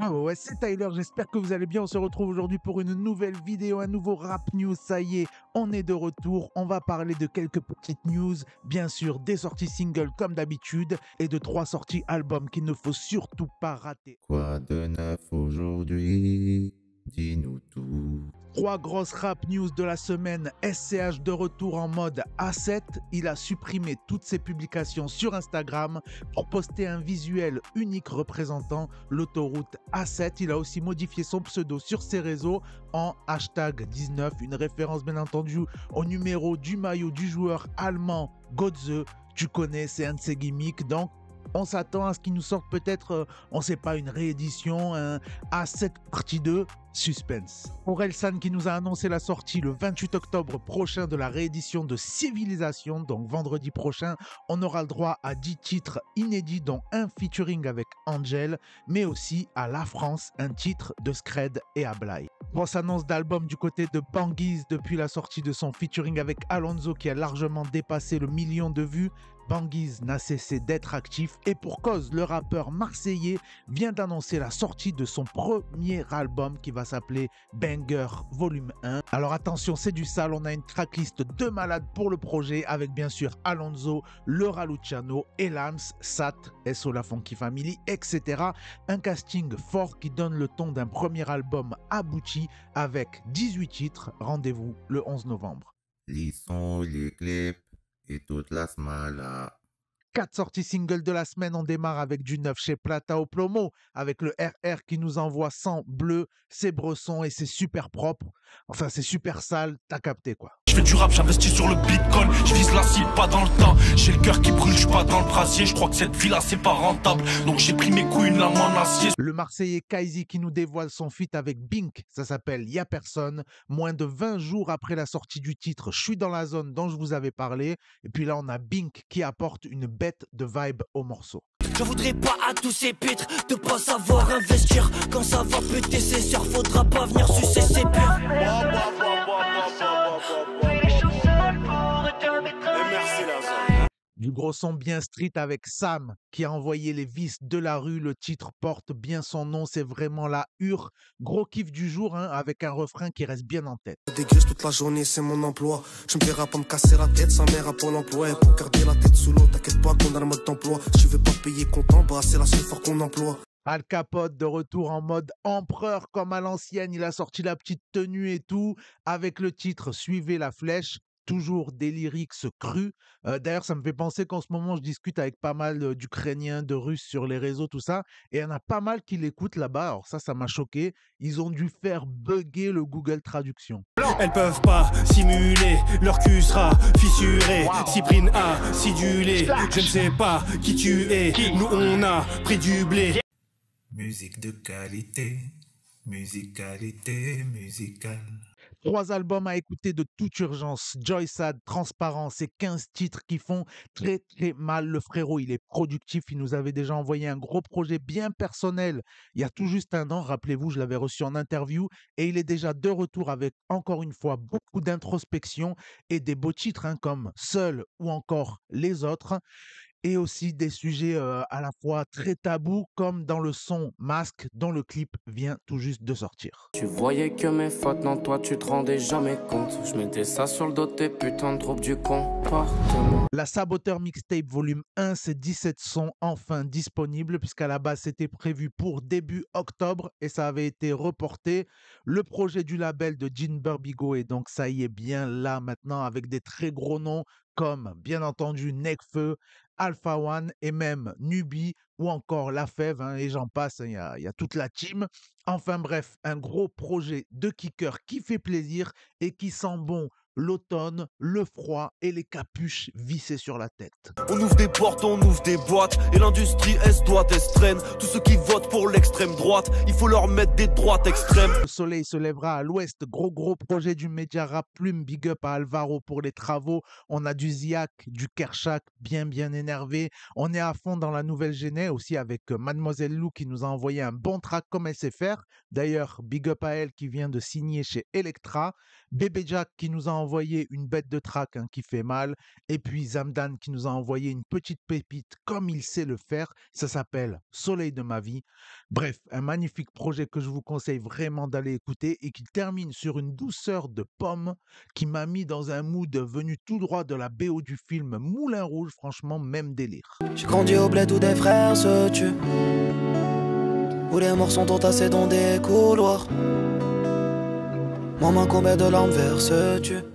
Ah ouais, c'est Tyler, j'espère que vous allez bien. On se retrouve aujourd'hui pour une nouvelle vidéo, un nouveau rap news. Ça y est, on est de retour. On va parler de quelques petites news, bien sûr, des sorties singles comme d'habitude et de 3 sorties albums qu'il ne faut surtout pas rater. Quoi de neuf aujourd'hui? Dis-nous tout. 3 grosses rap news de la semaine. SCH de retour en mode A7. Il a supprimé toutes ses publications sur Instagram pour poster un visuel unique représentant l'autoroute A7. Il a aussi modifié son pseudo sur ses réseaux en hashtag 19, une référence bien entendu au numéro du maillot du joueur allemand Götze. Tu connais, c'est un de ses gimmicks, donc on s'attend à ce qu'il nous sorte peut-être, on ne sait pas, une réédition, un A7 partie 2, suspense. Orelsan qui nous a annoncé la sortie le 28 octobre prochain de la réédition de Civilisation, donc vendredi prochain, on aura le droit à 10 titres inédits, dont un featuring avec Angel, mais aussi à La France, un titre de Scred et Ablay. Grosse annonce d'album du côté de Banguise depuis la sortie de son featuring avec Alonso qui a largement dépassé le 1 million de vues. Banguise n'a cessé d'être actif et pour cause, le rappeur marseillais vient d'annoncer la sortie de son premier album qui va s'appeler Banger Volume 1. Alors attention, c'est du sale, on a une tracklist de malades pour le projet avec bien sûr Alonso, Laura Luciano, Elams, Sat, SO La Funky Family, etc. Un casting fort qui donne le ton d'un premier album abouti avec 18 titres. Rendez-vous le 11 novembre. Les sons, les clips et toute la smala. 4 sorties singles de la semaine, on démarre avec du neuf chez Plata au Plomo, avec le RR qui nous envoie 100 bleu, c'est bresson et c'est super propre. Enfin, c'est super sale, t'as capté quoi. Je fais du rap, j'investis sur le bitcoin, je vise la cible, pas dans le temps. J'ai le cœur qui brûle, je suis pas dans le brasier, je crois que cette vie-là c'est pas rentable. Donc j'ai pris mes couilles, une lame en acier. Le Marseillais Kaizi qui nous dévoile son feat avec Bink, ça s'appelle Y'a personne. Moins de 20 jours après la sortie du titre, je suis dans la zone dont je vous avais parlé. Et puis là, on a Bink qui apporte une bête de vibe au morceau. Je voudrais pas à tous ces pitres de pas savoir investir. Quand ça va péter ses sœurs, faudra pas venir sucer ses pires. Du gros son bien street avec Sam qui a envoyé les vices de la rue. Le titre porte bien son nom, c'est vraiment la hure. Gros kiff du jour hein, avec un refrain qui reste bien en tête. Dégage toute la journée, c'est mon emploi. Je me verrai pas me casser la tête, sa mère a Pôle emploi. Et pour garder la tête sous l'eau, t'inquiète pas qu'on a le mode d'emploi. Si tu veux pas payer comptant, bah c'est la seule fois qu'on emploie. Al Capote de retour en mode empereur comme à l'ancienne. Il a sorti la petite tenue et tout avec le titre Suivez la flèche. Toujours des lyrics crus. D'ailleurs, ça me fait penser qu'en ce moment, je discute avec pas mal d'Ukrainiens, de Russes sur les réseaux, tout ça. Et il y en a pas mal qui l'écoutent là-bas. Alors ça m'a choqué. Ils ont dû faire bugger le Google Traduction. Elles peuvent pas simuler, leur cul sera fissuré. Cyprine a sidulé, je ne sais pas qui tu es. Nous on a pris du blé. Musique de qualité, musicalité, musicale. 3 albums à écouter de toute urgence. Joy Sad, Transparence et 15 titres qui font très mal. Le frérot, il est productif. Il nous avait déjà envoyé un gros projet bien personnel il y a tout juste un an. Rappelez-vous, je l'avais reçu en interview et il est déjà de retour avec encore une fois beaucoup d'introspection et des beaux titres hein, comme Seul ou encore Les Autres. Et aussi des sujets à la fois très tabous comme dans le son Masque dont le clip vient tout juste de sortir. Tu voyais que mes fautes, non toi tu te rendais jamais compte. Je mettais ça sur le dos de tes putains de troupes du comportement. La Saboteur Mixtape volume 1, c'est 17 sons enfin disponibles puisqu'à la base c'était prévu pour début octobre et ça avait été reporté. Le projet du label de Jean Burbigo est donc ça y est bien là maintenant avec des très gros noms comme bien entendu Nekfeu, Alpha One et même Nubi ou encore La Fève hein, et j'en passe, il y a toute la team. Enfin bref, un gros projet de kicker qui fait plaisir et qui sent bon l'automne, le froid et les capuches vissées sur la tête. On ouvre des portes, on ouvre des boîtes. Et l'industrie, elle se doit, elle se traîne. Tous ceux qui votent pour l'extrême droite, il faut leur mettre des droites extrêmes. Le soleil se lèvera à l'ouest. Gros projet du média rap plume. Big up à Alvaro pour les travaux. On a du Ziak, du Kershak bien énervé. On est à fond dans la nouvelle Géné aussi avec Mademoiselle Lou qui nous a envoyé un bon track comme SFR. D'ailleurs, big up à elle qui vient de signer chez Electra. Bébé Jack qui nous a envoyé une bête de track qui fait mal. Et puis Zamdan qui nous a envoyé une petite pépite comme il sait le faire. Ça s'appelle Soleil de ma vie. Bref, un magnifique projet que je vous conseille vraiment d'aller écouter et qui termine sur une douceur de pomme qui m'a mis dans un mood venu tout droit de la BO du film Moulin Rouge. Franchement, même délire. J'ai grandi au bled où des frères se tuent, où les morts sont entassés dans des couloirs. Maman, combien de larmes verse-tu?